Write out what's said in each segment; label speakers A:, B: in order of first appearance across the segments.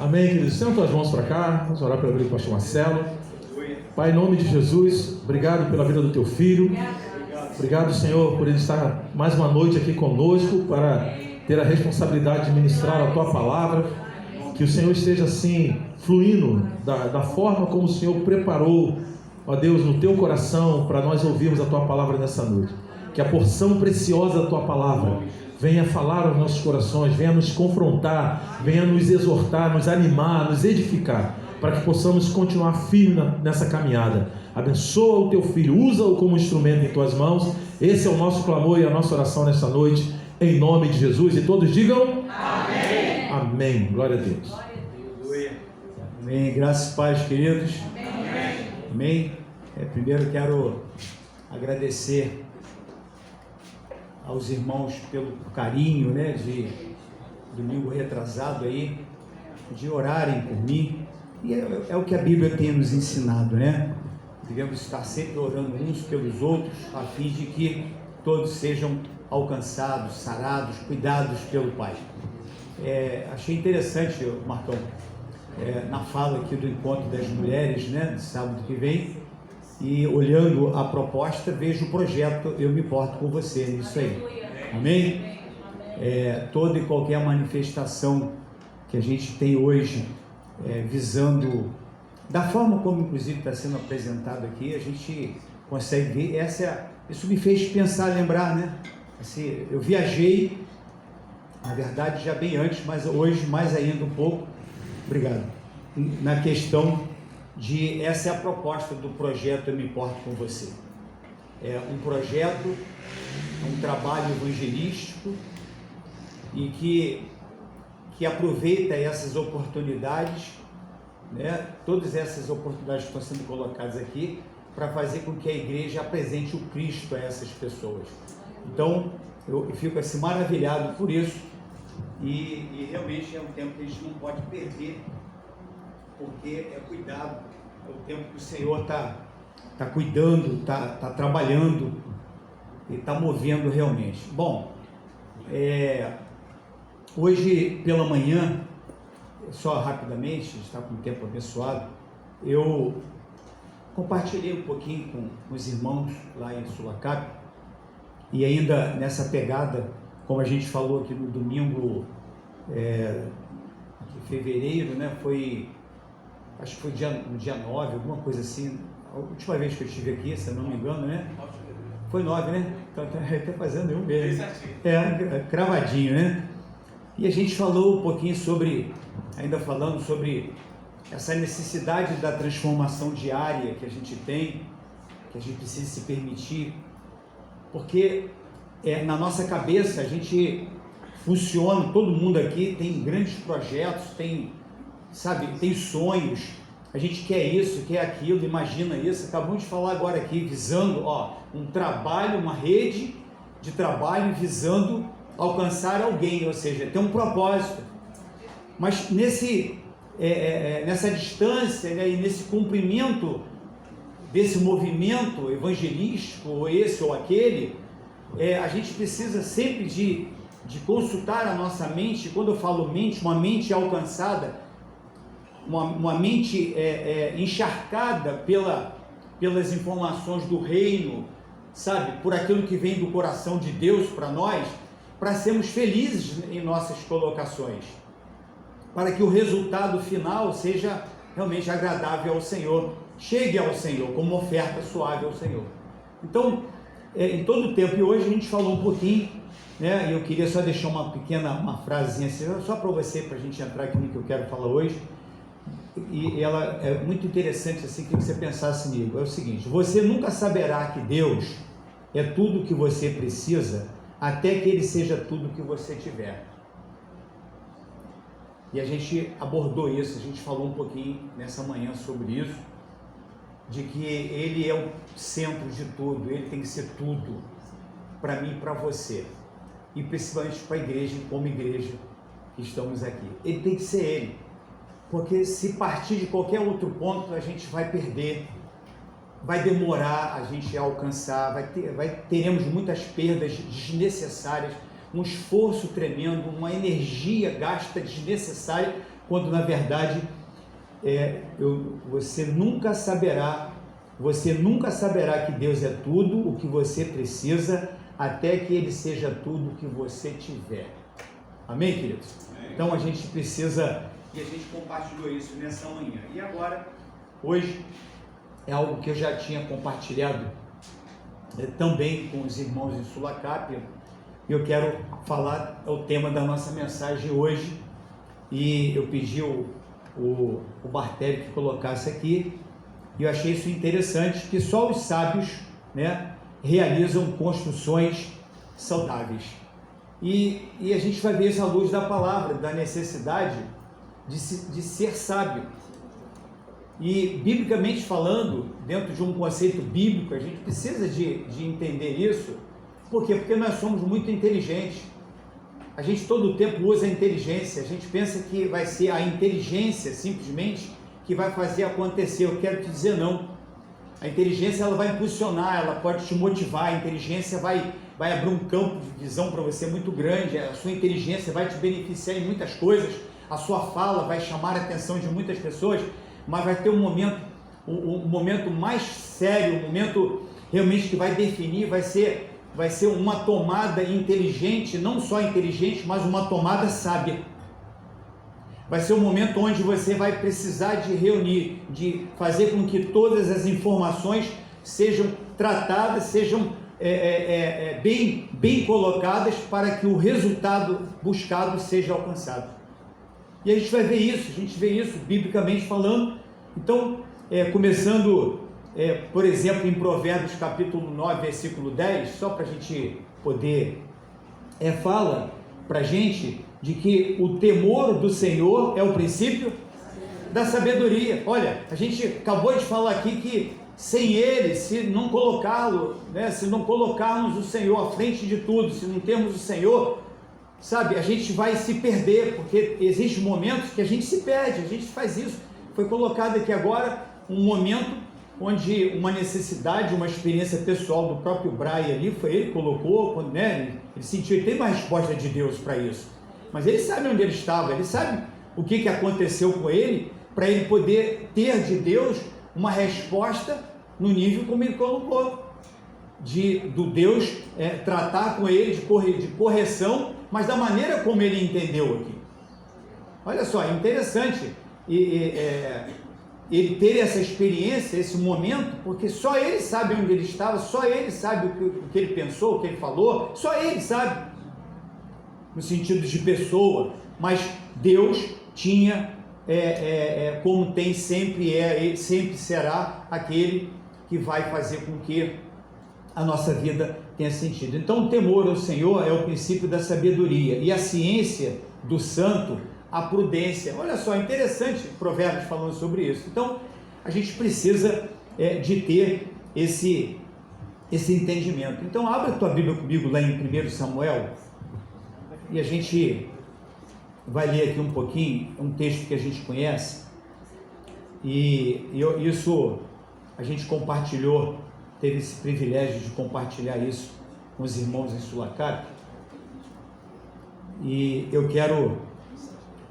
A: Amém, queridos. Senta tuas mãos para cá. Vamos orar pela vida do pastor Marcelo. Pai, em nome de Jesus, obrigado pela vida do teu filho. Obrigado, Senhor, por ele estar mais uma noite aqui conosco para ter a responsabilidade de ministrar a tua palavra. Que o Senhor esteja assim fluindo da forma como o Senhor preparou, ó Deus, no teu coração para nós ouvirmos a tua palavra nessa noite. Que a porção preciosa da tua palavra venha falar aos nossos corações, venha nos confrontar, venha nos exortar, nos animar, nos edificar, para que possamos continuar firme nessa caminhada. Abençoa o teu filho, usa-o como instrumento em tuas mãos. Esse é o nosso clamor e a nossa oração nesta noite, em nome de Jesus. E todos digam amém. Amém. Glória a Deus.
B: Amém. Graças e paz, queridos. Amém. Primeiro quero agradecer aos irmãos pelo carinho, né, de domingo retrasado aí, de orarem por mim. E é o que a Bíblia tem nos ensinado, né? Devemos estar sempre orando uns pelos outros, a fim de que todos sejam alcançados, sarados, cuidados pelo Pai. Achei interessante, Marcão, na fala aqui do encontro das mulheres, né, de sábado que vem, e olhando a proposta, vejo o projeto Eu Me Importo Com Você, nisso aí. Amém? Toda e qualquer manifestação que a gente tem hoje, visando, da forma como inclusive está sendo apresentado aqui, a gente consegue ver, isso me fez pensar, lembrar, né? Assim, eu viajei, na verdade já bem antes, mas hoje mais ainda um pouco, obrigado, na questão de, essa é a proposta do projeto Eu Me Importo Com Você. É um projeto, um trabalho evangelístico e que aproveita essas oportunidades, né, todas essas oportunidades que estão sendo colocadas aqui, para fazer com que a igreja apresente o Cristo a essas pessoas. Então, eu fico assim maravilhado por isso, e realmente é um tempo que a gente não pode perder, porque é cuidado, é o tempo que o Senhor está cuidando, está trabalhando e está movendo realmente. Bom, hoje pela manhã, só rapidamente, está com o tempo abençoado, eu compartilhei um pouquinho com os irmãos lá em Sulacap, e ainda nessa pegada, como a gente falou aqui no domingo de fevereiro, né, acho que foi no dia 9, alguma coisa assim, a última vez que eu estive aqui, se eu não me engano, né? Foi 9, né? Então até fazendo um mesmo. Cravadinho, né? E a gente falou um pouquinho ainda falando sobre essa necessidade da transformação diária que a gente tem, que a gente precisa se permitir, porque na nossa cabeça a gente funciona, todo mundo aqui tem grandes projetos, tem sonhos, a gente quer isso, quer aquilo, imagina isso. Acabamos de falar agora aqui, visando um trabalho, uma rede de trabalho visando alcançar alguém, ou seja, ter um propósito. Mas nessa distância, né, e nesse cumprimento desse movimento evangelístico, ou esse ou aquele, a gente precisa sempre de consultar a nossa mente. Quando eu falo mente, uma mente alcançada, uma mente encharcada pelas informações do reino, sabe, por aquilo que vem do coração de Deus para nós, para sermos felizes em nossas colocações, para que o resultado final seja realmente agradável ao Senhor, chegue ao Senhor como oferta suave ao Senhor. Então, em todo o tempo, e hoje a gente falou um pouquinho, né, e eu queria só deixar uma frasezinha assim, só para você, para a gente entrar aqui no que eu quero falar hoje, e ela é muito interessante assim, que você pensasse comigo. É o seguinte: você nunca saberá que Deus é tudo o que você precisa até que Ele seja tudo o que você tiver. E a gente abordou isso, a gente falou um pouquinho nessa manhã sobre isso, de que Ele é o centro de tudo, Ele tem que ser tudo para mim e para você, e principalmente para a igreja, como igreja que estamos aqui. Ele tem que ser Ele, porque se partir de qualquer outro ponto, a gente vai perder, vai demorar a gente a alcançar, teremos muitas perdas desnecessárias, um esforço tremendo, uma energia gasta desnecessária quando na verdade você nunca saberá que Deus é tudo o que você precisa, até que Ele seja tudo o que você tiver. Amém, queridos? Amém. Então a gente precisa, e a gente compartilhou isso nessa manhã. E agora, hoje, é algo que eu já tinha compartilhado também com os irmãos em Sulacap. Eu quero falar, é o tema da nossa mensagem hoje, e eu pedi o Bartelli que colocasse aqui, e eu achei isso interessante, que só os sábios, né, realizam construções saudáveis. E a gente vai ver isso à luz da palavra, da necessidade de ser sábio. E, biblicamente falando, dentro de um conceito bíblico, a gente precisa de entender isso. Por quê? Porque nós somos muito inteligentes. A gente todo o tempo usa a inteligência. A gente pensa que vai ser a inteligência, simplesmente, que vai fazer acontecer. Eu quero te dizer, não. A inteligência, ela vai impulsionar, ela pode te motivar. A inteligência vai abrir um campo de visão para você muito grande. A sua inteligência vai te beneficiar em muitas coisas. A sua fala vai chamar a atenção de muitas pessoas. Mas vai ter um momento mais sério, um momento realmente que vai definir, vai ser uma tomada inteligente, não só inteligente, mas uma tomada sábia. Vai ser um momento onde você vai precisar de reunir, de fazer com que todas as informações sejam tratadas, sejam bem colocadas para que o resultado buscado seja alcançado. E a gente vai ver isso, biblicamente falando. Então, começando, por exemplo, em Provérbios capítulo 9, versículo 10, só para a gente poder, fala para a gente de que o temor do Senhor é o princípio da sabedoria. Olha, a gente acabou de falar aqui que sem Ele, se não colocá-lo, né, se não colocarmos o Senhor à frente de tudo, se não termos o Senhor, sabe, a gente vai se perder, porque existem momentos que a gente se perde, a gente faz isso. Foi colocado aqui agora um momento onde uma necessidade, uma experiência pessoal do próprio Brian ali, foi ele que colocou, né, ele sentiu, ele teve uma resposta de Deus para isso, mas ele sabe onde ele estava, ele sabe o que aconteceu com ele, para ele poder ter de Deus uma resposta no nível como ele colocou, do Deus tratar com ele de correção, mas da maneira como ele entendeu aqui. Olha só, é interessante ele ter essa experiência, esse momento, porque só ele sabe onde ele estava, só ele sabe o que ele pensou, o que ele falou, só ele sabe, no sentido de pessoa, mas Deus tinha, como tem sempre ele sempre será aquele que vai fazer com que a nossa vida tenha sentido. Então, o temor ao Senhor é o princípio da sabedoria, e a ciência do santo, a prudência. Olha só, interessante Provérbios falando sobre isso. Então, a gente precisa de ter esse entendimento. Então, abre a tua Bíblia comigo lá em 1 Samuel, e a gente vai ler aqui um pouquinho, um texto que a gente conhece, e isso a gente compartilhou, teve esse privilégio de compartilhar isso com os irmãos em Sulacap, e eu quero,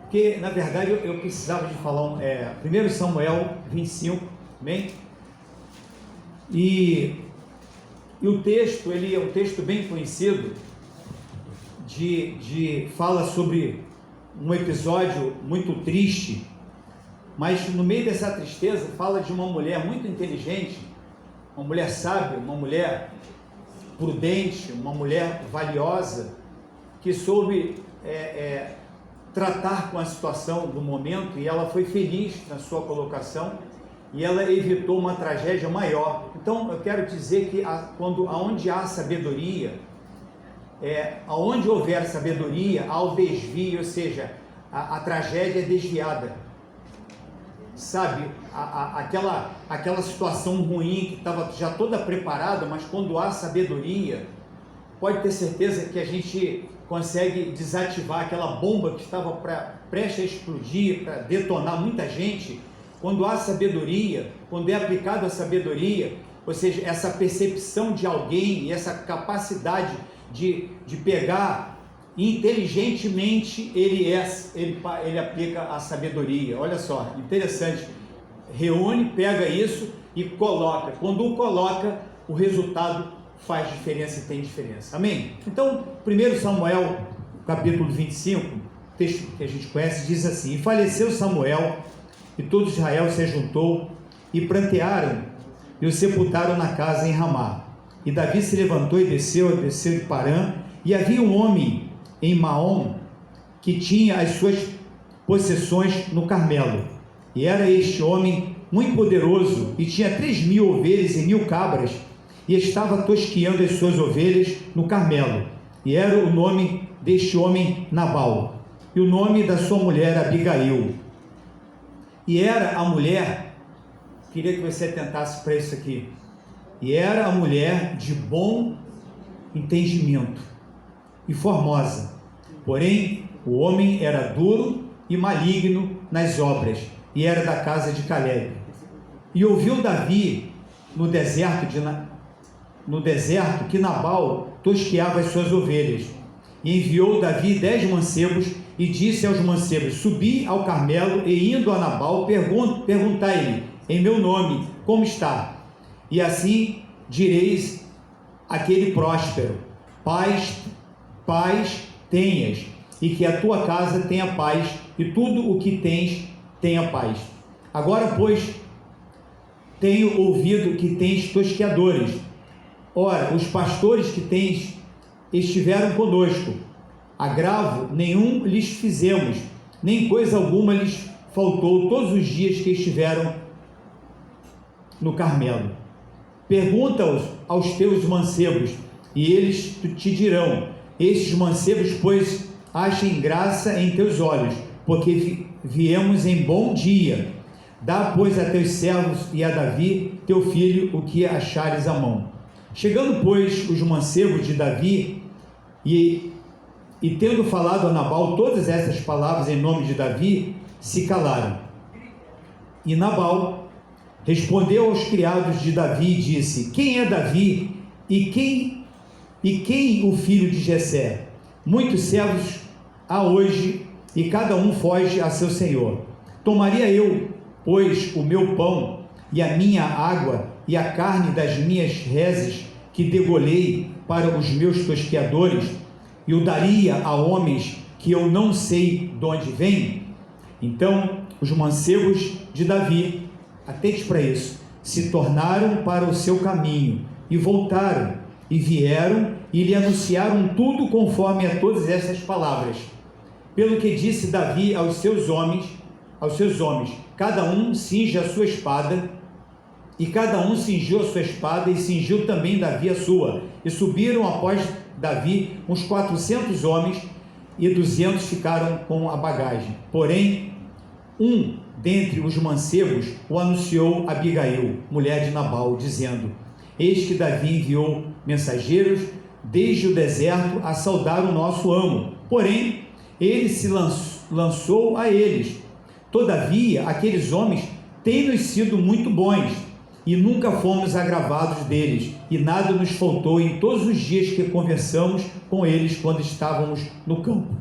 B: porque na verdade eu precisava de falar 1 Samuel 25, amém? E o texto, ele é um texto bem conhecido, fala sobre um episódio muito triste, mas no meio dessa tristeza fala de uma mulher muito inteligente, uma mulher sábia, uma mulher prudente, uma mulher valiosa, que soube tratar com a situação do momento, e ela foi feliz na sua colocação, e ela evitou uma tragédia maior. Então eu quero dizer que aonde há sabedoria, aonde houver sabedoria, há o desvio, ou seja, a tragédia é desviada, sabe, aquela situação ruim que estava já toda preparada, mas quando há sabedoria, pode ter certeza que a gente consegue desativar aquela bomba que estava prestes a explodir, para detonar muita gente. Quando há sabedoria, quando é aplicado a sabedoria, ou seja, essa percepção de alguém e essa capacidade de pegar inteligentemente ele aplica a sabedoria. Olha só, interessante. Reúne, pega isso e coloca. Quando o coloca, o resultado faz diferença e tem diferença. Amém? Então, 1 Samuel, capítulo 25, texto que a gente conhece, diz assim: E faleceu Samuel, e todo Israel se ajuntou, e prantearam, e o sepultaram na casa em Ramá. E Davi se levantou e desceu de Parã, e havia um homem em Maom, que tinha as suas possessões no Carmelo. E era este homem muito poderoso, e tinha 3.000 ovelhas e 1.000 cabras, e estava tosqueando as suas ovelhas no Carmelo. E era o nome deste homem Nabal, e o nome da sua mulher Abigail. E era a mulher, queria que você atentasse para isso aqui, e era a mulher de bom entendimento e formosa, porém o homem era duro e maligno nas obras, e era da casa de Caleb. E ouviu Davi no deserto que Nabal tosqueava as suas ovelhas, e enviou Davi 10 mancebos, e disse aos mancebos: Subi ao Carmelo, e indo a Nabal, perguntai-lhe em meu nome como está, e assim direis àquele próspero: paz tenhas, e que a tua casa tenha paz, e tudo o que tens tenha paz. Agora, pois, tenho ouvido que tens tosqueadores. Ora, os pastores que tens estiveram conosco, agravo nenhum lhes fizemos, nem coisa alguma lhes faltou todos os dias que estiveram no Carmelo. Pergunta aos teus mancebos, e eles te dirão: estes mancebos, pois, achem graça em teus olhos, porque viemos em bom dia. Dá, pois, a teus servos e a Davi, teu filho, o que achares à mão. Chegando, pois, os mancebos de Davi, e tendo falado a Nabal todas essas palavras em nome de Davi, se calaram. E Nabal respondeu aos criados de Davi e disse: quem é Davi e quem o filho de Jessé? Muitos servos há hoje, e cada um foge a seu senhor. Tomaria eu, pois, o meu pão e a minha água e a carne das minhas reses que degolhei para os meus tosqueadores, e o daria a homens que eu não sei de onde vêm? Então os mancebos de Davi, atente para isso, se tornaram para o seu caminho, e voltaram, e vieram, e lhe anunciaram tudo conforme a todas essas palavras. Pelo que disse Davi aos seus homens, cada um cinja a sua espada, e cada um cingiu a sua espada, e cingiu também Davi a sua, e subiram após Davi uns 400 homens, e 200 ficaram com a bagagem. Porém, um dentre os mancebos o anunciou a Abigail, mulher de Nabal, dizendo: eis que Davi enviou mensageiros desde o deserto a saudar o nosso amo, porém ele se lançou a eles. Todavia aqueles homens têm-nos sido muito bons, e nunca fomos agravados deles, e nada nos faltou em todos os dias que conversamos com eles quando estávamos no campo.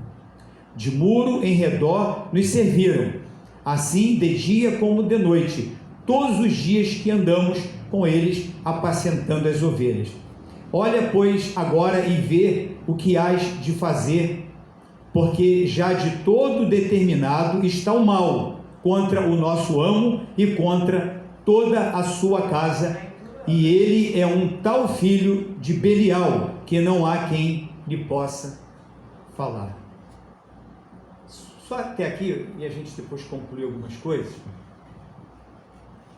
B: De muro em redor nos serviram, assim de dia como de noite, todos os dias que andamos com eles apacentando as ovelhas. Olha, pois, agora e vê o que hás de fazer, porque já de todo determinado está o mal contra o nosso amo e contra toda a sua casa, e ele é um tal filho de Belial, que não há quem lhe possa falar. Só até aqui, e a gente depois conclui algumas coisas.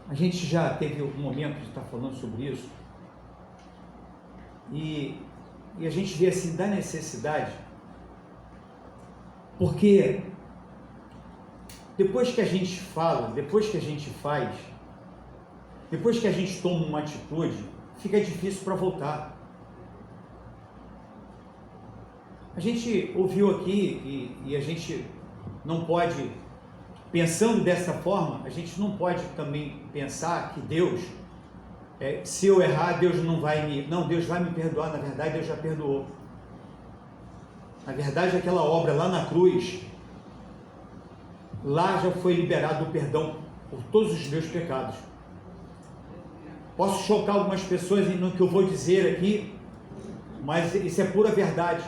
B: A gente já teve algum momento de estar falando sobre isso, e a gente vê assim da necessidade, porque depois que a gente fala, depois que a gente faz, depois que a gente toma uma atitude, fica difícil para voltar. A gente ouviu aqui e a gente não pode, pensando dessa forma, a gente não pode também pensar que Deus, se eu errar, Deus não vai me... Não, Deus vai me perdoar, na verdade Deus já perdoou. Na verdade, aquela obra lá na cruz, lá já foi liberado o perdão por todos os meus pecados. Posso chocar algumas pessoas no que eu vou dizer aqui, mas isso é pura verdade.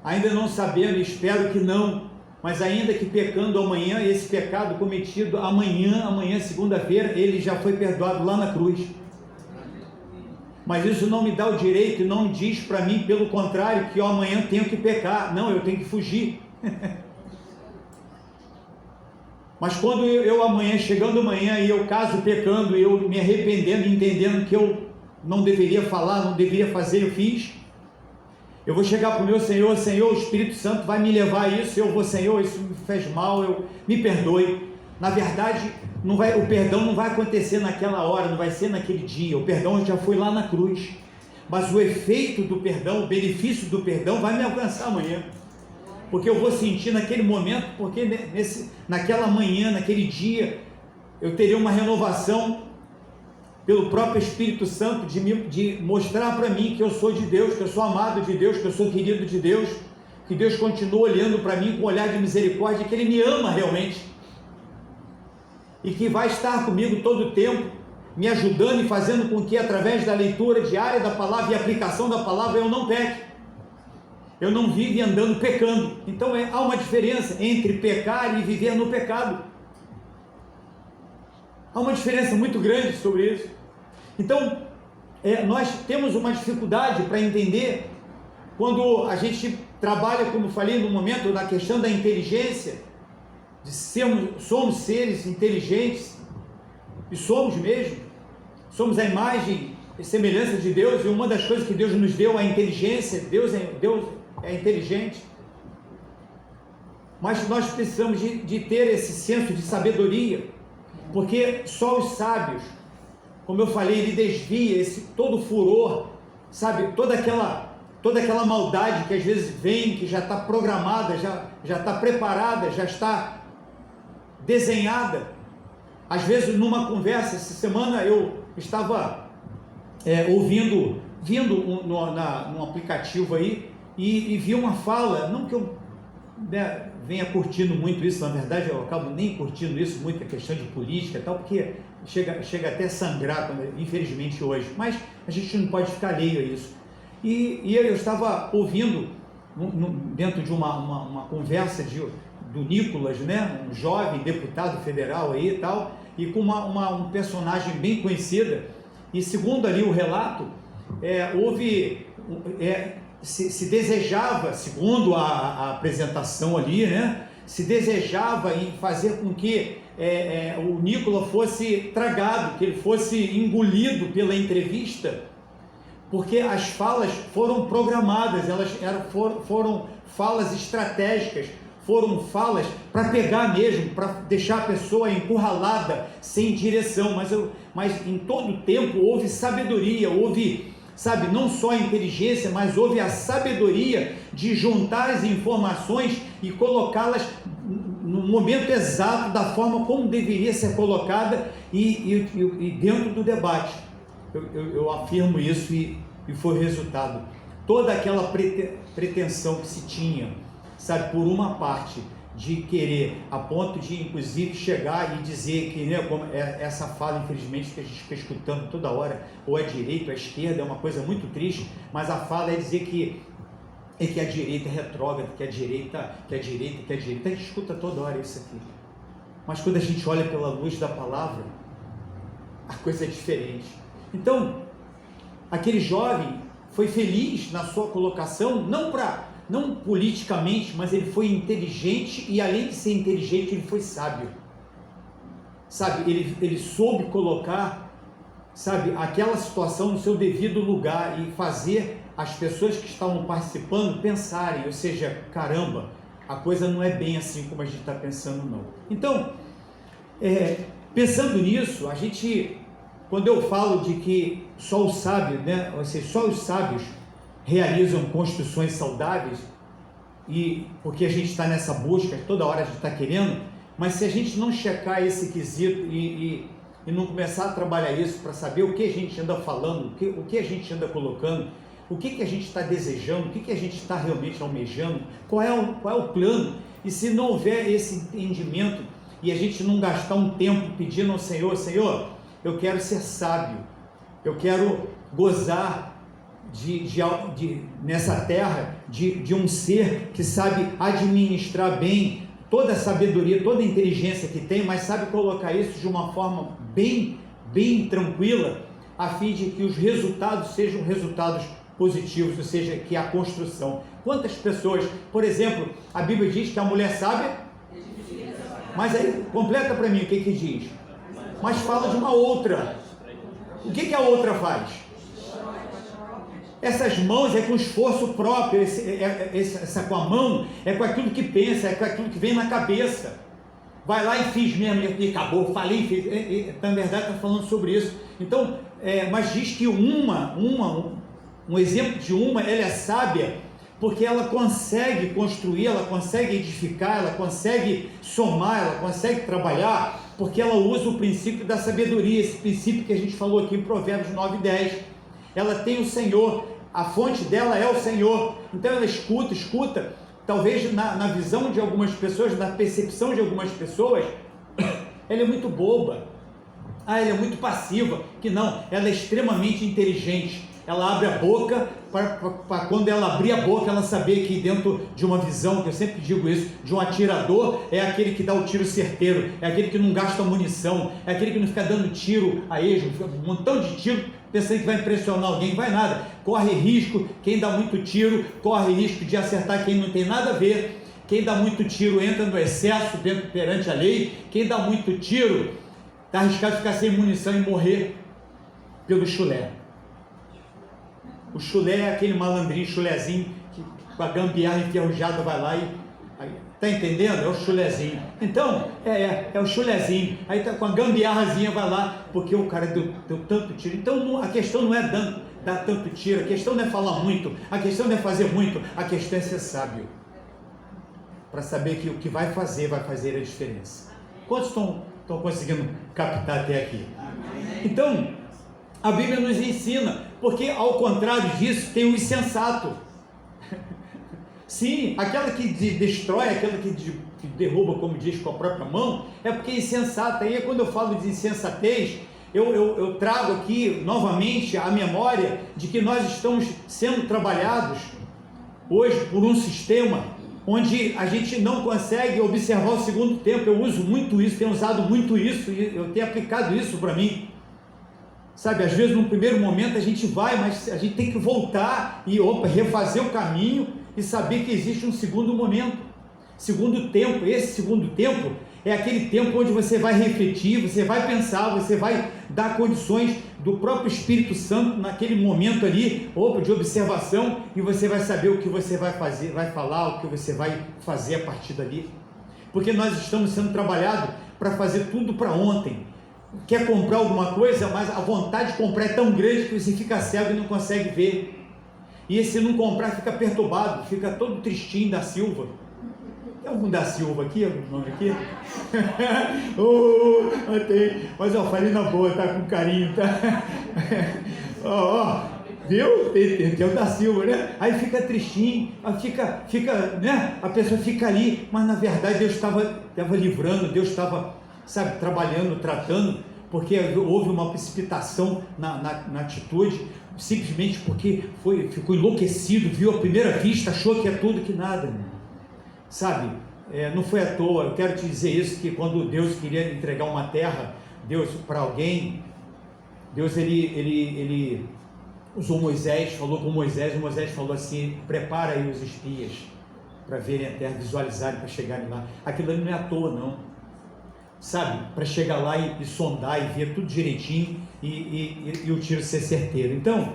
B: Ainda não sabendo, espero que não, mas ainda que pecando amanhã, esse pecado cometido amanhã, segunda-feira, ele já foi perdoado lá na cruz. Mas isso não me dá o direito, não diz para mim, pelo contrário, que eu amanhã tenho que pecar. Não, eu tenho que fugir. Mas quando eu amanhã, chegando amanhã, e eu caso pecando, eu me arrependendo, entendendo que eu não deveria falar, não deveria fazer, eu fiz, eu vou chegar para o meu Senhor, Senhor, o Espírito Santo vai me levar a isso, eu vou, Senhor, isso me fez mal, me perdoe. Na verdade, o perdão não vai acontecer naquela hora, não vai ser naquele dia, o perdão já foi lá na cruz, mas o efeito do perdão, o benefício do perdão vai me alcançar amanhã, porque eu vou sentir naquele momento, porque naquela manhã, naquele dia, eu terei uma renovação pelo próprio Espírito Santo de mostrar para mim que eu sou de Deus, que eu sou amado de Deus, que eu sou querido de Deus, que Deus continua olhando para mim com um olhar de misericórdia, que Ele me ama realmente, e que vai estar comigo todo o tempo, me ajudando e fazendo com que através da leitura diária da palavra e aplicação da palavra eu não peque, eu não vive andando pecando. Então há uma diferença entre pecar e viver no pecado, há uma diferença muito grande sobre isso. Então nós temos uma dificuldade para entender quando a gente trabalha, como eu falei no momento, na questão da inteligência, somos seres inteligentes, e somos mesmo, somos a imagem e semelhança de Deus, e uma das coisas que Deus nos deu é a inteligência. Deus é inteligente, mas nós precisamos de ter esse senso de sabedoria, porque só os sábios, como eu falei, ele desvia todo o furor, sabe, toda aquela maldade que às vezes vem, que já está programada, já está preparada, já está desenhada. Às vezes numa conversa, essa semana eu estava vindo num aplicativo aí, e vi uma fala, não que eu venha curtindo muito isso, na verdade eu acabo nem curtindo isso muito, a questão de política e tal, porque chega até a sangrar, infelizmente hoje, mas a gente não pode ficar alheio a isso. E eu estava ouvindo, dentro de uma conversa do Nicolas, né, um jovem deputado federal aí e tal, e com um personagem bem conhecida, e segundo ali o relato, se desejava, segundo a apresentação ali, né, se desejava em fazer com que o Nicolas fosse tragado, que ele fosse engolido pela entrevista, porque as falas foram programadas, foram falas estratégicas, foram falas para pegar mesmo, para deixar a pessoa encurralada, sem direção, mas em todo o tempo houve sabedoria, houve, sabe, não só a inteligência, mas houve a sabedoria de juntar as informações e colocá-las no momento exato, da forma como deveria ser colocada e dentro do debate. Eu afirmo isso e foi o resultado. Toda aquela pretensão que se tinha, sabe, por uma parte, de querer, a ponto de inclusive chegar e dizer que, né, como essa fala, infelizmente, que a gente fica escutando toda hora, ou é direita ou é esquerda, é uma coisa muito triste, mas a fala é dizer que a direita é retrógrada, que a direita, a gente escuta toda hora isso aqui. Mas quando a gente olha pela luz da palavra, a coisa é diferente. Então, aquele jovem foi feliz na sua colocação, não politicamente, mas ele foi inteligente, e além de ser inteligente, ele foi sábio, sabe, ele soube colocar, sabe, aquela situação no seu devido lugar e fazer as pessoas que estavam participando pensarem, ou seja, caramba, a coisa não é bem assim como a gente está pensando, não. Então, pensando nisso, a gente, quando eu falo de que só os sábios, né, ou seja, só os sábios realizam construções saudáveis, e porque a gente está nessa busca, toda hora a gente está querendo, mas se a gente não checar esse quesito e não começar a trabalhar isso para saber o que a gente anda falando, o que a gente anda colocando, o que a gente está desejando, o que a gente está realmente almejando, qual é o plano. E se não houver esse entendimento e a gente não gastar um tempo pedindo ao Senhor, Senhor, eu quero ser sábio, eu quero gozar nessa terra de um ser que sabe administrar bem toda a sabedoria, toda a inteligência que tem, mas sabe colocar isso de uma forma bem tranquila, a fim de que os resultados sejam resultados positivos, ou seja, que a construção. Quantas pessoas, por exemplo, a Bíblia diz que a mulher sábia, mas aí, completa para mim o que diz, mas fala de uma outra. O que a outra faz? Essas mãos é com esforço próprio, essa com a mão é com aquilo que pensa, é com aquilo que vem na cabeça. Vai lá e fiz mesmo, e acabou, falei, fiz. Na verdade está falando sobre isso. Então, mas diz que um exemplo de ela é sábia, porque ela consegue construir, ela consegue edificar, ela consegue somar, ela consegue trabalhar, porque ela usa o princípio da sabedoria, esse princípio que a gente falou aqui em Provérbios 9:10. Ela tem o Senhor, a fonte dela é o Senhor, então ela escuta, talvez na visão de algumas pessoas, na percepção de algumas pessoas, ela é muito boba, ela é muito passiva, que não, ela é extremamente inteligente, ela abre a boca, para quando ela abrir a boca, ela saber que dentro de uma visão, que eu sempre digo isso, de um atirador, é aquele que dá o tiro certeiro, é aquele que não gasta munição, é aquele que não fica dando tiro a esmo, um montão de tiro, pensando que vai impressionar alguém, vai nada, corre risco, quem dá muito tiro, corre risco de acertar quem não tem nada a ver, quem dá muito tiro entra no excesso perante a lei, quem dá muito tiro, está arriscado de ficar sem munição e morrer pelo chulé. O chulé é aquele malandrinho, chulezinho, que com a gambiarra enferrujada vai lá tá entendendo? É o chulezinho. Então, é o chulezinho. Aí tá com a gambiarrazinha, vai lá, porque o cara deu tanto tiro. Então, a questão não é dar tanto tiro, a questão não é falar muito, a questão não é fazer muito, a questão é ser sábio. Para saber que o que vai fazer a diferença. Quantos estão conseguindo captar até aqui? Então, a Bíblia nos ensina, porque ao contrário disso tem o insensato. Sim, aquela que destrói, aquela que derruba, como diz, com a própria mão, é porque é insensata. E quando eu falo de insensatez, eu trago aqui novamente a memória de que nós estamos sendo trabalhados hoje por um sistema onde a gente não consegue observar o segundo tempo. Eu uso muito isso, tenho usado muito isso, e eu tenho aplicado isso para mim. Sabe, às vezes, num primeiro momento a gente vai, mas a gente tem que voltar e refazer o caminho e saber que existe um segundo momento, segundo tempo. Esse segundo tempo é aquele tempo onde você vai refletir, você vai pensar, você vai dar condições do próprio Espírito Santo naquele momento ali, de observação, e você vai saber o que você vai fazer, vai falar, o que você vai fazer a partir dali. Porque nós estamos sendo trabalhados para fazer tudo para ontem. Quer comprar alguma coisa, mas a vontade de comprar é tão grande que você fica cego e não consegue ver. E se não comprar, fica perturbado, fica todo tristinho da Silva. Tem algum da Silva aqui? Algum nome aqui? Tem. Mas falei na boa, tá com carinho, tá? Viu? Tem o da Silva, né? Aí fica tristinho, fica, né? A pessoa fica ali, mas na verdade Deus estava livrando, Deus estava, sabe, trabalhando, tratando, porque houve uma precipitação na atitude, simplesmente porque ficou enlouquecido, viu à primeira vista, achou que é tudo que nada, sabe? Não foi à toa. Eu quero te dizer isso, que quando Deus queria entregar uma terra, Deus para alguém, Deus ele usou Moisés, falou com Moisés, e Moisés falou assim: prepara aí os espias para verem a terra, visualizarem, para chegarem lá. Aquilo ali não é à toa, não, sabe? Para chegar lá e sondar e ver tudo direitinho e o tiro ser certeiro. Então,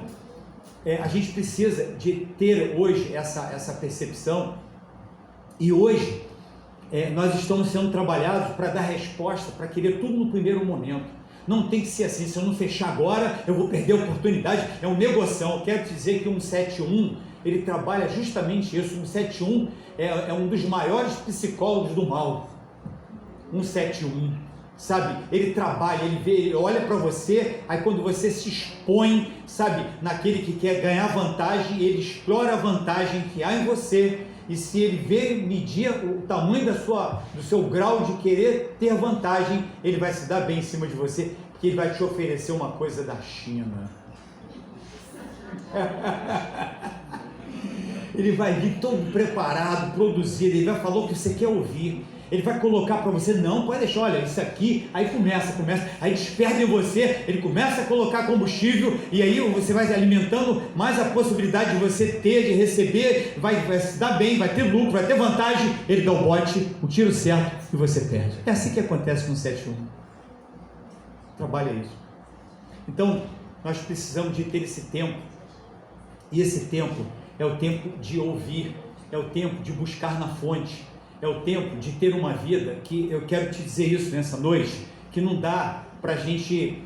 B: a gente precisa de ter hoje essa percepção, e hoje nós estamos sendo trabalhados para dar resposta, para querer tudo no primeiro momento. Não tem que ser assim: se eu não fechar agora, eu vou perder a oportunidade. É um negocião. Eu quero te dizer que o 171, ele trabalha justamente isso. O 171 é um dos maiores psicólogos do mal. 171. sabe? Ele trabalha, ele vê, ele olha para você, aí quando você se expõe, sabe, naquele que quer ganhar vantagem, ele explora a vantagem que há em você, e se ele vê, medir o tamanho do seu grau de querer ter vantagem, ele vai se dar bem em cima de você, porque ele vai te oferecer uma coisa da China. Ele vai vir todo preparado, produzido, ele vai falar o que você quer ouvir. Ele vai colocar para você, não, pode deixar, olha, isso aqui, aí começa, aí desperta em você, ele começa a colocar combustível, e aí você vai alimentando mais a possibilidade de você ter, de receber, vai se dar bem, vai ter lucro, vai ter vantagem, ele dá o bote, o tiro certo, e você perde. É assim que acontece com o 7-1. Trabalha isso. Então, nós precisamos de ter esse tempo, e esse tempo é o tempo de ouvir, é o tempo de buscar na fonte, é o tempo de ter uma vida que, eu quero te dizer isso nessa noite, que não dá para a gente,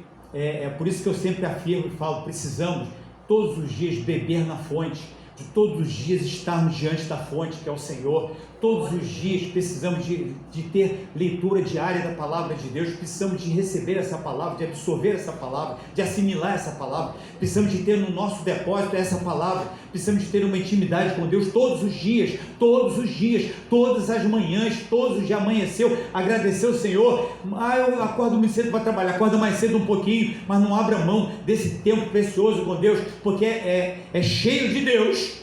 B: por isso que eu sempre afirmo e falo, precisamos todos os dias beber na fonte, de todos os dias estarmos diante da fonte que é o Senhor, todos os dias precisamos de ter leitura diária da palavra de Deus, precisamos de receber essa palavra, de absorver essa palavra, de assimilar essa palavra, precisamos de ter no nosso depósito essa palavra, precisamos de ter uma intimidade com Deus todos os dias, todas as manhãs, todos os dias. Amanheceu, agradecer o Senhor, eu acordo muito cedo para trabalhar, acorda mais cedo um pouquinho, mas não abra mão desse tempo precioso com Deus, porque é cheio de Deus,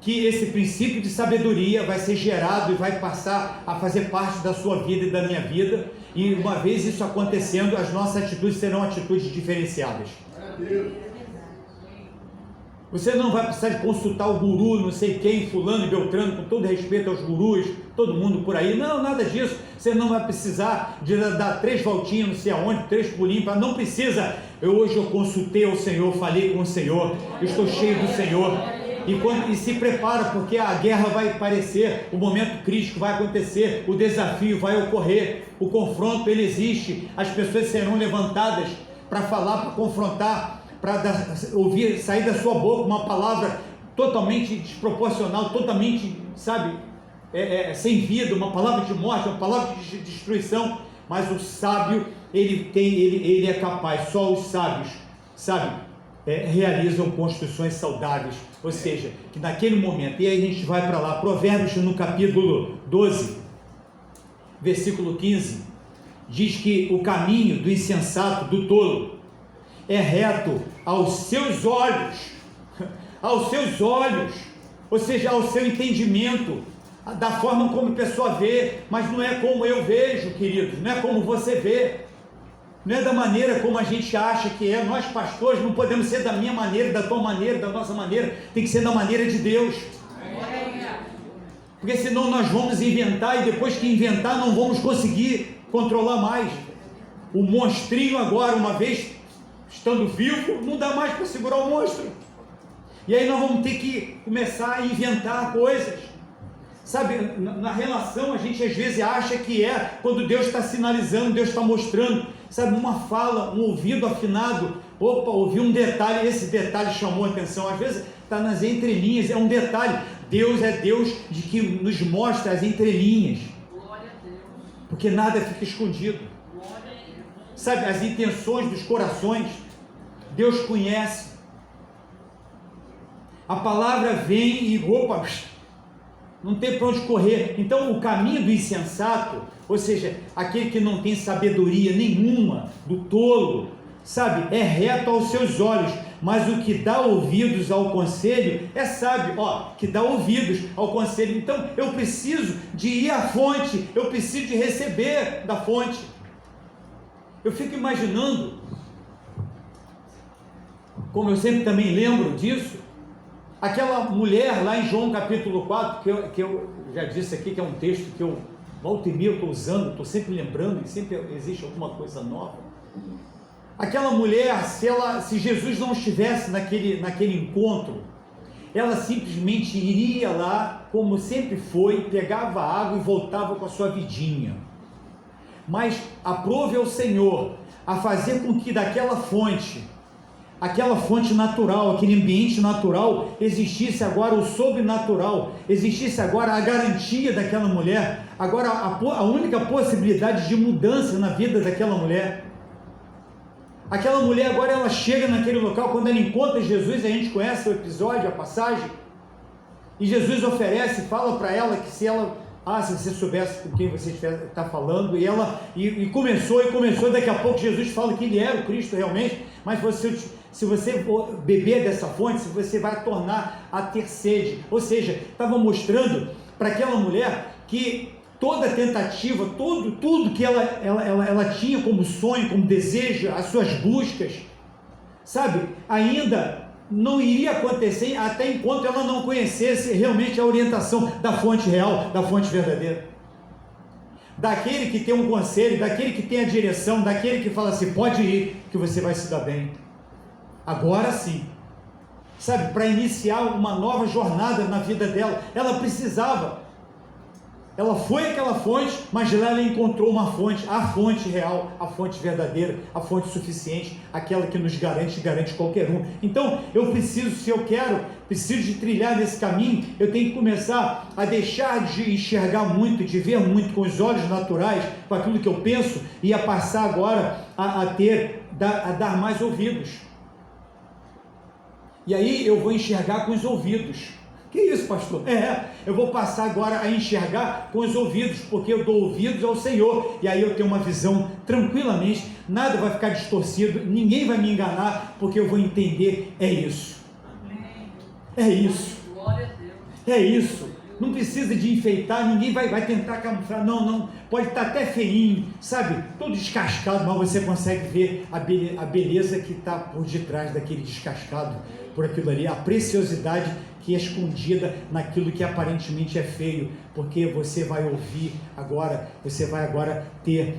B: que esse princípio de sabedoria vai ser gerado e vai passar a fazer parte da sua vida e da minha vida, e uma vez isso acontecendo, as nossas atitudes serão atitudes diferenciadas. Você não vai precisar de consultar o guru, não sei quem, fulano e beltrano, com todo respeito aos gurus, todo mundo por aí, não, nada disso. Você não vai precisar de dar 3 voltinhas, não sei aonde, 3 pulinhos, não precisa. Hoje eu consultei o Senhor, falei com o Senhor, eu estou cheio do Senhor. E se prepara, porque a guerra vai aparecer, o momento crítico vai acontecer, o desafio vai ocorrer, o confronto ele existe, as pessoas serão levantadas para falar, para confrontar, para ouvir, sair da sua boca uma palavra totalmente desproporcional, totalmente, sabe, sem vida, uma palavra de morte, uma palavra de destruição. Mas o sábio, ele é capaz, só os sábios, sabe, realizam construções saudáveis, ou seja, que naquele momento, e aí a gente vai para lá, Provérbios no capítulo 12, versículo 15, diz que o caminho do insensato, do tolo, é reto aos seus olhos, ou seja, ao seu entendimento, da forma como a pessoa vê, mas não é como eu vejo, queridos, não é como você vê, não é da maneira como a gente acha que é. Nós pastores não podemos ser da minha maneira, da tua maneira, da nossa maneira, tem que ser da maneira de Deus, porque senão nós vamos inventar, e depois que inventar não vamos conseguir controlar mais. O monstrinho agora, uma vez estando vivo, não dá mais para segurar o monstro, e aí nós vamos ter que começar a inventar coisas, sabe? Na relação a gente às vezes acha que quando Deus está sinalizando, Deus está mostrando, sabe, uma fala, um ouvido afinado, opa, ouvi um detalhe, esse detalhe chamou a atenção, às vezes está nas entrelinhas, é um detalhe. Deus é Deus de que nos mostra as entrelinhas, porque nada fica escondido, sabe, as intenções dos corações, Deus conhece, a palavra vem e opa, não tem para onde correr. Então o caminho do insensato, ou seja, aquele que não tem sabedoria nenhuma, do tolo, sabe, é reto aos seus olhos, mas o que dá ouvidos ao conselho é sábio, que dá ouvidos ao conselho. Então eu preciso de ir à fonte, eu preciso de receber da fonte. Eu fico imaginando, como eu sempre também lembro disso, aquela mulher lá em João capítulo 4, que eu já disse aqui, que é um texto que eu volta e meia estou usando, estou sempre lembrando, e sempre existe alguma coisa nova. Aquela mulher, se Jesus não estivesse naquele encontro, ela simplesmente iria lá, como sempre foi, pegava água e voltava com a sua vidinha. Mas aprove ao Senhor a fazer com que daquela fonte aquela fonte natural, aquele ambiente natural, existisse agora o sobrenatural, existisse agora a garantia daquela mulher, agora a única possibilidade de mudança na vida daquela mulher. Aquela mulher agora ela chega naquele local, quando ela encontra Jesus, a gente conhece o episódio, a passagem, e Jesus oferece, fala para ela que se você soubesse com quem você está falando, e começou, daqui a pouco Jesus fala que ele era o Cristo realmente, mas se você beber dessa fonte, você vai tornar a ter sede. Ou seja, estava mostrando para aquela mulher que toda tentativa, tudo que ela tinha como sonho, como desejo, as suas buscas, sabe, ainda não iria acontecer até enquanto ela não conhecesse realmente a orientação da fonte real, da fonte verdadeira, daquele que tem um conselho, daquele que tem a direção, daquele que fala assim, pode ir, que você vai se dar bem. Agora sim, sabe, para iniciar uma nova jornada na vida dela, ela precisava. Ela foi àquela fonte, mas lá ela encontrou uma fonte, a fonte real, a fonte verdadeira, a fonte suficiente, aquela que nos garante qualquer um. Então, preciso de trilhar nesse caminho, eu tenho que começar a deixar de enxergar muito, de ver muito com os olhos naturais, com aquilo que eu penso, e a passar agora a dar mais ouvidos. E aí eu vou enxergar com os ouvidos. Que isso, pastor? Eu vou passar agora a enxergar com os ouvidos, porque eu dou ouvidos ao Senhor, e aí eu tenho uma visão tranquilamente, nada vai ficar distorcido, ninguém vai me enganar, porque eu vou entender, é isso. É isso. É isso. Não precisa de enfeitar, ninguém vai tentar camuflar, não, pode estar até feinho, sabe, todo descascado, mas você consegue ver a beleza que está por detrás daquele descascado, por aquilo ali, a preciosidade que é escondida naquilo que aparentemente é feio, porque você vai ouvir agora, você vai agora ter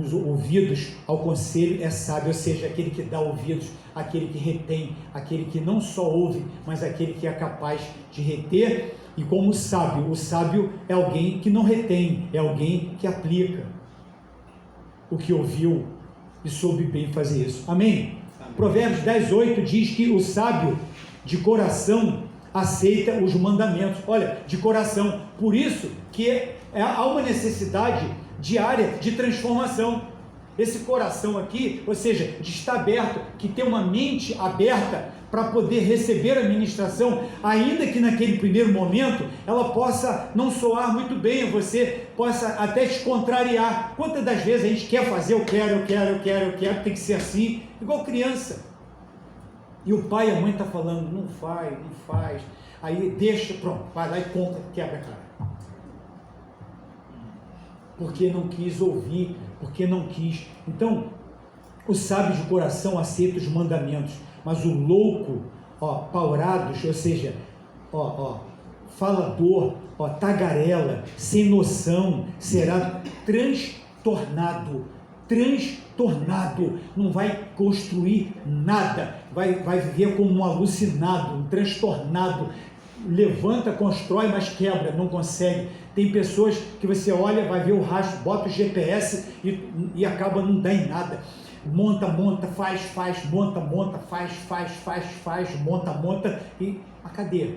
B: os ouvidos ao conselho é sábio, ou seja, aquele que dá ouvidos, aquele que retém, aquele que não só ouve, mas aquele que é capaz de reter. E como o sábio é alguém que não retém, é alguém que aplica o que ouviu e soube bem fazer isso. Amém? Provérbios 10:8 diz que o sábio de coração aceita os mandamentos. Olha, de coração. Por isso que há uma necessidade diária de transformação. Esse coração aqui, ou seja, de estar aberto, que tem uma mente aberta para poder receber a ministração, ainda que naquele primeiro momento ela possa não soar muito bem, você possa até te contrariar. Quantas das vezes a gente quer fazer, eu quero, tem que ser assim, igual criança. E o pai e a mãe estão falando, não faz, aí deixa, pronto, vai lá e compra, quebra a cara. Porque não quis ouvir, porque não quis. Então, o sábio de coração aceita os mandamentos, mas o louco, paurados, ou seja, falador, tagarela, sem noção, será transtornado, não vai construir nada, vai viver como um alucinado, um transtornado, levanta, constrói, mas quebra, não consegue. Tem pessoas que você olha, vai ver o rastro, bota o GPS e acaba não dá em nada. Monta, faz, monta, faz, monta, e a cadeia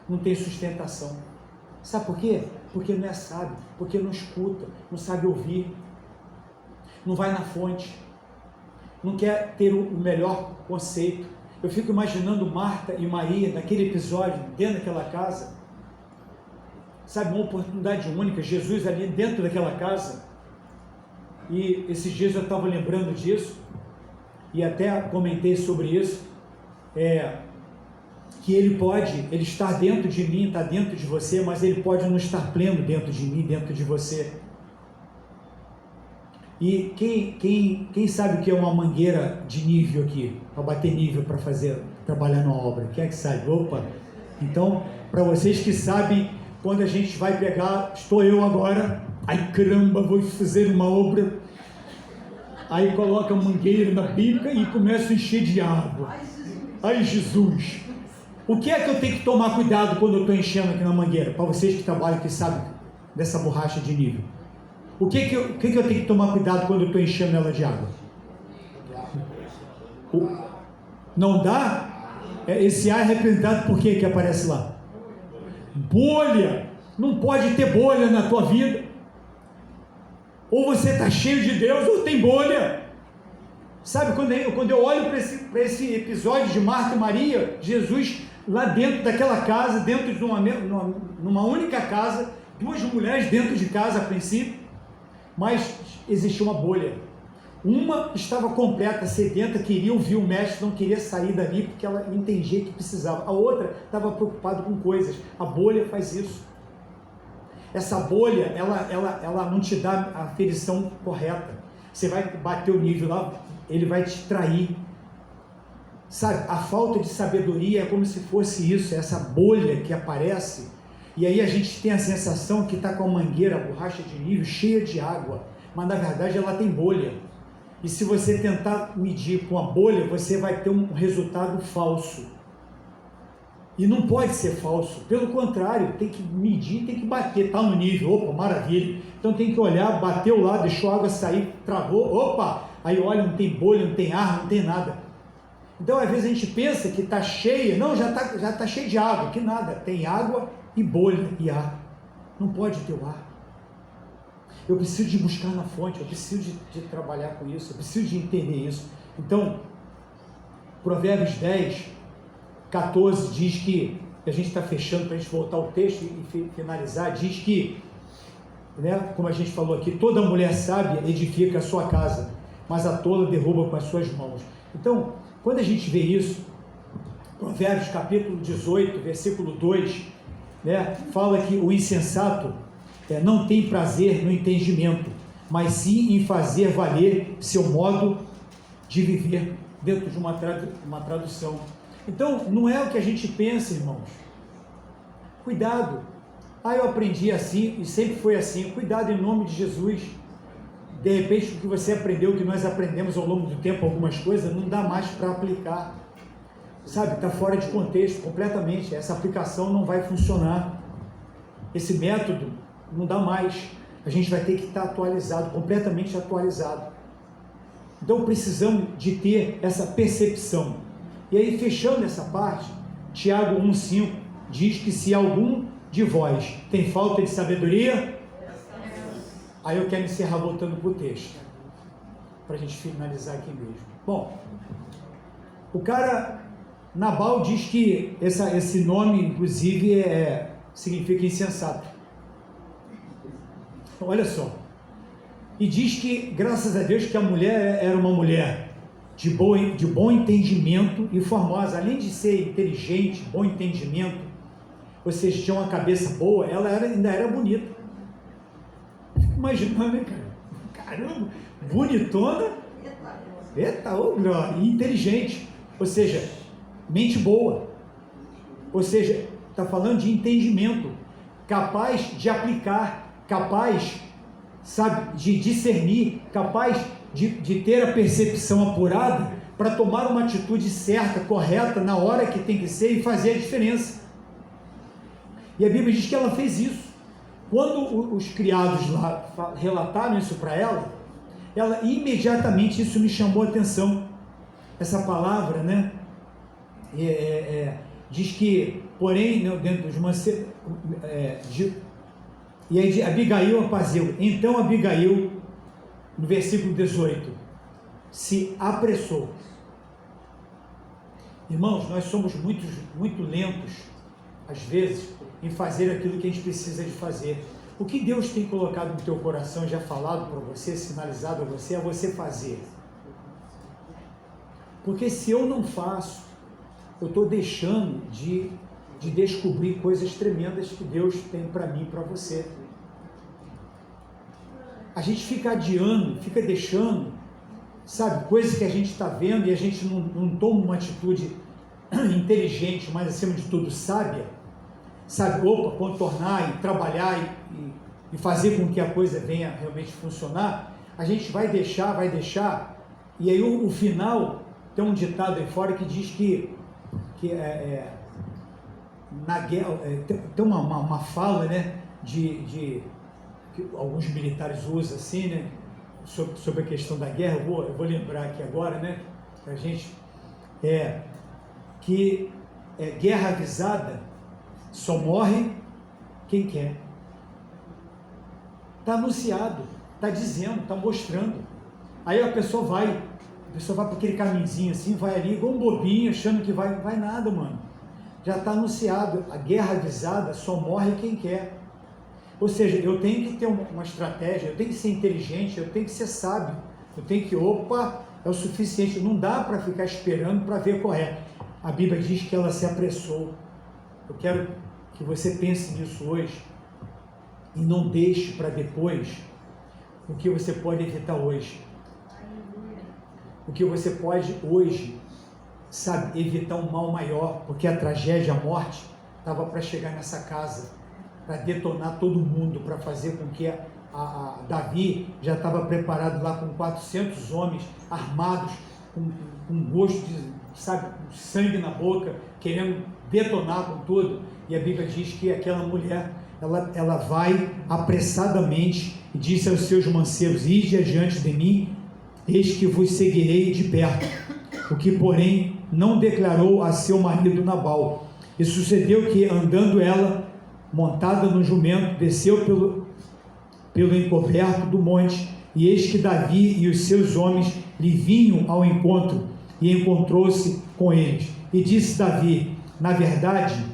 B: não tem sustentação. Sabe por quê? Porque não é sábio, porque não escuta, não sabe ouvir, não vai na fonte, não quer ter o melhor conceito. Eu fico imaginando Marta e Maria naquele episódio, dentro daquela casa, sabe, uma oportunidade única, Jesus ali dentro daquela casa. E esses dias eu estava lembrando disso, e até comentei sobre isso, que ele estar dentro de mim, está dentro de você, mas ele pode não estar pleno dentro de mim, dentro de você. E quem sabe o que é uma mangueira de nível aqui, para bater nível, para trabalhar na obra? Quem é que sabe? Opa! Então, para vocês que sabem, quando a gente vai pegar, estou eu agora, aí caramba, vou fazer uma obra, aí coloca a mangueira na bica e começa a encher de água. Ai Jesus! O que é que eu tenho que tomar cuidado quando eu estou enchendo aqui na mangueira? Para vocês que trabalham, que sabem dessa borracha de nível. O que eu tenho que tomar cuidado quando eu estou enchendo ela de água? Não dá? Esse A é representado por quê que aparece lá? Bolha. Não pode ter bolha na tua vida. Ou você está cheio de Deus ou tem bolha. Sabe, quando eu olho para esse episódio de Marta e Maria, Jesus lá dentro daquela casa, dentro de numa única casa, duas mulheres dentro de casa a princípio, mas existia uma bolha. Uma estava completa, sedenta, queria ouvir o mestre, não queria sair dali porque ela entendia que precisava. A outra estava preocupada com coisas. A bolha faz isso. Essa bolha, ela não te dá a aferição correta. Você vai bater o nível lá, ele vai te trair. Sabe, a falta de sabedoria é como se fosse isso, essa bolha que aparece, e aí a gente tem a sensação que está com a mangueira, a borracha de nível cheia de água, mas na verdade ela tem bolha. E se você tentar medir com a bolha, você vai ter um resultado falso. E não pode ser falso, pelo contrário, tem que medir, tem que bater, está no nível, opa, maravilha. Então tem que olhar, bateu lá, deixou a água sair, travou, opa, aí olha, não tem bolha, não tem ar, não tem nada. Então às vezes a gente pensa que está cheia, não, já tá cheio de água, que nada, tem água e bolha e ar. Não pode ter o ar. Eu preciso de buscar na fonte, eu preciso de trabalhar com isso, eu preciso de entender isso. Então, Provérbios 10, 14 diz que, a gente está fechando para a gente voltar ao texto e finalizar, diz que, né, como a gente falou aqui, toda mulher sábia edifica a sua casa, mas a tola derruba com as suas mãos. Então, quando a gente vê isso, Provérbios capítulo 18, versículo 2, né, fala que o insensato não tem prazer no entendimento, mas sim em fazer valer seu modo de viver, dentro de uma tradução. Então, não é o que a gente pensa, irmãos. Cuidado. Eu aprendi assim e sempre foi assim. Cuidado em nome de Jesus. De repente, o que você aprendeu, o que nós aprendemos ao longo do tempo, algumas coisas, não dá mais para aplicar. Sabe, está fora de contexto completamente. Essa aplicação não vai funcionar. Esse método não dá mais. A gente vai ter que estar atualizado, completamente atualizado. Então, precisamos de ter essa percepção. E aí, fechando essa parte, Tiago 1,5 diz que se algum de vós tem falta de sabedoria, aí eu quero encerrar voltando para o texto, para a gente finalizar aqui mesmo. Bom, o cara, Nabal, diz que esse nome, inclusive, significa insensato. Olha só, e diz que, graças a Deus, que a mulher era uma mulher de bom entendimento e formosa, além de ser inteligente, bom entendimento, ou seja, tinha uma cabeça boa, ela ainda era bonita. Fico imaginando, né, cara? Caramba, bonitona, eita, e inteligente, ou seja, mente boa, ou seja, está falando de entendimento, capaz de aplicar, capaz, sabe, de discernir, capaz de ter a percepção apurada para tomar uma atitude certa, correta, na hora que tem que ser e fazer a diferença. E a Bíblia diz que ela fez isso. Quando os criados lá relataram isso para ela imediatamente, isso me chamou a atenção. Essa palavra, né, diz que, porém, dentro de uma... e aí Abigail apazigou. Então Abigail, no versículo 18, se apressou. Irmãos, nós somos muito lentos, às vezes, em fazer aquilo que a gente precisa de fazer. O que Deus tem colocado no teu coração, já falado para você, sinalizado a você, é você fazer. Porque se eu não faço, eu estou deixando de descobrir coisas tremendas que Deus tem para mim e para você. A gente fica adiando, fica deixando, sabe, coisas que a gente está vendo e a gente não toma uma atitude inteligente, mas acima de tudo sábia, sabe, contornar e trabalhar e fazer com que a coisa venha realmente funcionar. A gente vai deixar, e aí o final, tem um ditado aí fora que diz que na guerra, tem uma fala, né, que alguns militares usam assim, né, sobre a questão da guerra. Eu vou lembrar aqui agora, né, pra gente, que guerra avisada só morre quem quer. Está anunciado, está dizendo, está mostrando. Aí a pessoa vai para aquele caminhozinho assim, vai ali igual um bobinho, achando que vai nada, mano. Já está anunciado, a guerra avisada só morre quem quer. Ou seja, eu tenho que ter uma estratégia, eu tenho que ser inteligente, eu tenho que ser sábio, eu tenho que, é o suficiente, não dá para ficar esperando para ver qual é. A Bíblia diz que ela se apressou. Eu quero que você pense nisso hoje e não deixe para depois o que você pode evitar hoje. O que você pode hoje, sabe, evitar um mal maior, porque a tragédia, a morte, estava para chegar nessa casa, para detonar todo mundo, para fazer com que a Davi já estava preparado lá com 400 homens armados, com gosto de, sabe, sangue na boca, querendo detonar com tudo. E a Bíblia diz que aquela mulher, ela vai apressadamente e disse aos seus mancebos: ide adiante de mim, eis que vos seguirei de perto. O que, porém, não declarou a seu marido Nabal. E sucedeu que, andando ela, montada no jumento, desceu pelo encoberto do monte, e eis que Davi e os seus homens lhe vinham ao encontro, e encontrou-se com eles. E disse Davi: na verdade,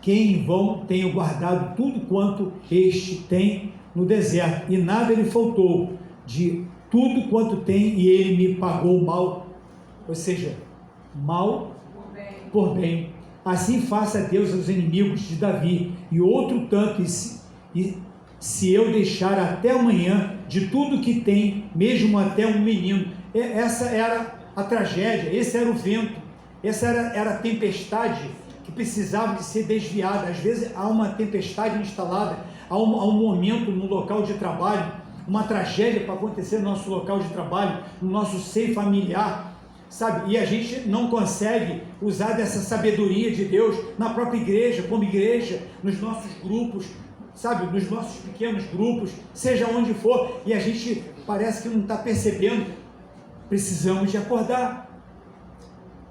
B: que em vão tenho guardado tudo quanto este tem no deserto, e nada lhe faltou de tudo quanto tem, e ele me pagou mal, ou seja, mal por bem. Assim faça Deus aos inimigos de Davi, e outro tanto, e se eu deixar até amanhã de tudo que tem, mesmo até um menino. Essa era a tragédia, esse era o vento, essa era a tempestade que precisava de ser desviada. Às vezes há uma tempestade instalada, há um momento no local de trabalho, uma tragédia para acontecer no nosso local de trabalho, no nosso seio familiar, sabe? E a gente não consegue usar dessa sabedoria de Deus na própria igreja, como igreja, nos nossos grupos, sabe? Nos nossos pequenos grupos, seja onde for, e a gente parece que não está percebendo. Precisamos de acordar,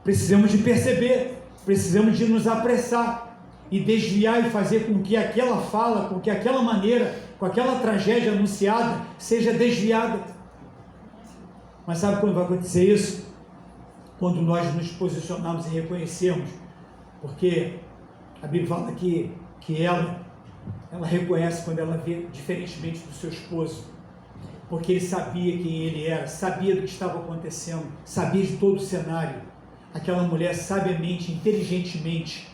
B: precisamos de perceber, precisamos de nos apressar e desviar e fazer com que aquela fala, com que aquela maneira, com aquela tragédia anunciada seja desviada. Mas sabe quando vai acontecer isso? Quando nós nos posicionarmos e reconhecermos, porque a Bíblia fala que ela reconhece quando ela vê diferentemente do seu esposo, porque ele sabia quem ele era, sabia do que estava acontecendo, sabia de todo o cenário. Aquela mulher sabiamente, inteligentemente,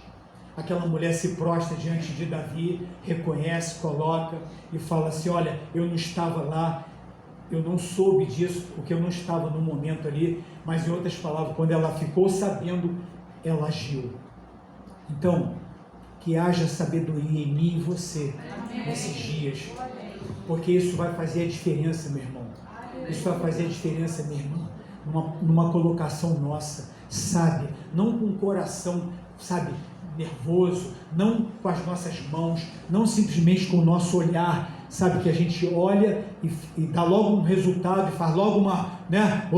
B: aquela mulher se prostra diante de Davi, reconhece, coloca e fala assim: olha, eu não estava lá, eu não soube disso, porque eu não estava no momento ali, mas em outras palavras, quando ela ficou sabendo, ela agiu. Então, que haja sabedoria em mim e você, nesses dias, porque isso vai fazer a diferença, meu irmão. Isso vai fazer a diferença, minha irmã, numa colocação nossa, sabe? Não com o coração, sabe, nervoso, não com as nossas mãos, não simplesmente com o nosso olhar, sabe, que a gente olha e dá logo um resultado, e faz logo uma, né,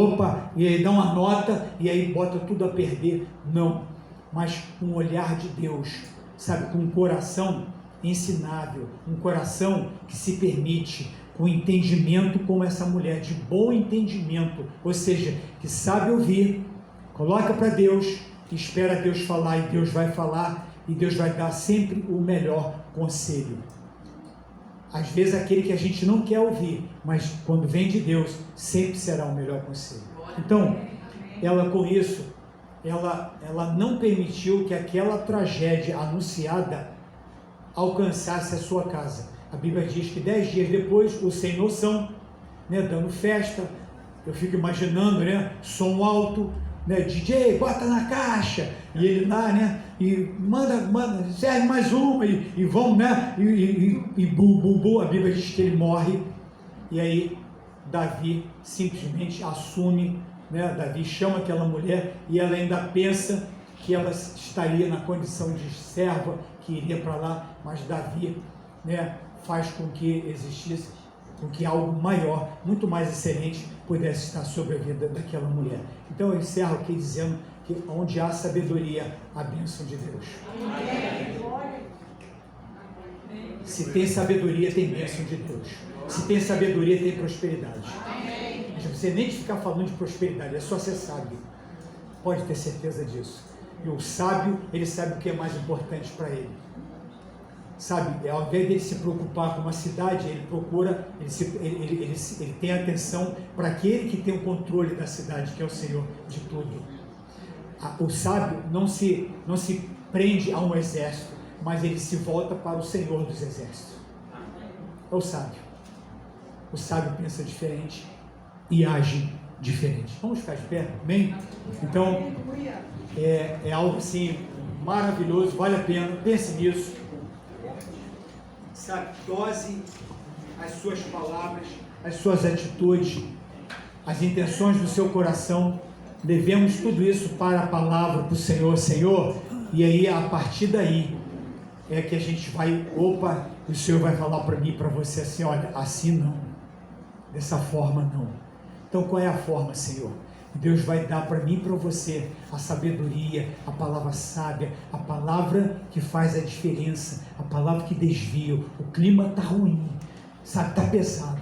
B: e aí dá uma nota, e aí bota tudo a perder. Não, mas com o olhar de Deus, sabe, com um coração ensinável, um coração que se permite, com entendimento como essa mulher, de bom entendimento, ou seja, que sabe ouvir, coloca para Deus, espera Deus falar, e Deus vai falar, e Deus vai dar sempre o melhor conselho. Às vezes aquele que a gente não quer ouvir, mas quando vem de Deus, sempre será o melhor conselho. Então, ela com isso, ela não permitiu que aquela tragédia anunciada alcançasse a sua casa. A Bíblia diz que 10 dias depois, o sem noção, né, dando festa, eu fico imaginando, né, som alto, né, DJ, bota na caixa, e ele lá, né, e manda, serve mais uma, e vão, né, e bu, a Bíblia diz que ele morre, e aí Davi simplesmente assume, né, Davi chama aquela mulher, e ela ainda pensa que ela estaria na condição de serva, que iria para lá, mas Davi, né, faz com que existisse com que algo maior, muito mais excelente, pudesse estar sobre a vida daquela mulher. Então eu encerro aqui dizendo que onde há sabedoria, há bênção de Deus. Se tem sabedoria, tem bênção de Deus. Se tem sabedoria, tem prosperidade. Não precisa nem ficar falando de prosperidade, é só ser sábio. Pode ter certeza disso. E o sábio, ele sabe o que é mais importante para ele. Sabe, ao invés dele se preocupar com uma cidade, ele procura, ele tem atenção para aquele que tem o controle da cidade, que é o Senhor de tudo. O sábio não se prende a um exército, mas ele se volta para o Senhor dos exércitos. É o sábio. O sábio pensa diferente e age diferente. Vamos ficar de pé? Amém? Então, é algo assim maravilhoso, vale a pena, pense nisso. Sabe, dose as suas palavras, as suas atitudes, as intenções do seu coração. Levemos tudo isso para a palavra, para o Senhor, Senhor, e aí a partir daí é que a gente vai, o Senhor vai falar para mim, para você assim, olha, assim não, dessa forma não. Então qual é a forma, Senhor? Deus vai dar para mim e para você a sabedoria, a palavra sábia, a palavra que faz a diferença, a palavra que desvia. O clima está ruim, sabe, está pesado,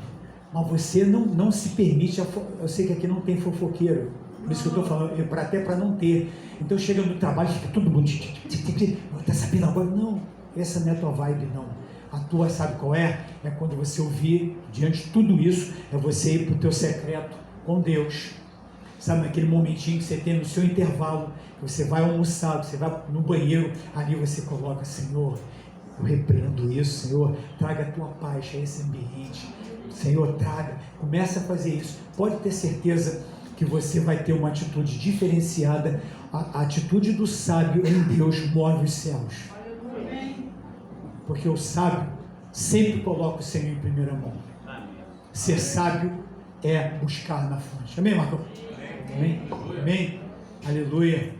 B: mas você não se permite, eu sei que aqui não tem fofoqueiro, por isso que eu estou falando, até para não ter. Então chega no trabalho, fica todo mundo, está sabendo agora? Não, essa não é a tua vibe, não. A tua, sabe qual é? É quando você ouvir, diante de tudo isso, é você ir para o teu secreto com Deus. Sabe, naquele momentinho que você tem no seu intervalo, que você vai almoçar, que você vai no banheiro, ali você coloca, Senhor, eu repreendo isso, Senhor, traga a tua paz a esse ambiente, Senhor, traga, começa a fazer isso, pode ter certeza que você vai ter uma atitude diferenciada, a atitude do sábio em Deus move os céus, porque o sábio sempre coloca o Senhor em primeira mão. Ser sábio é buscar na fonte. Amém, Marcão? Amém? Amém? Aleluia.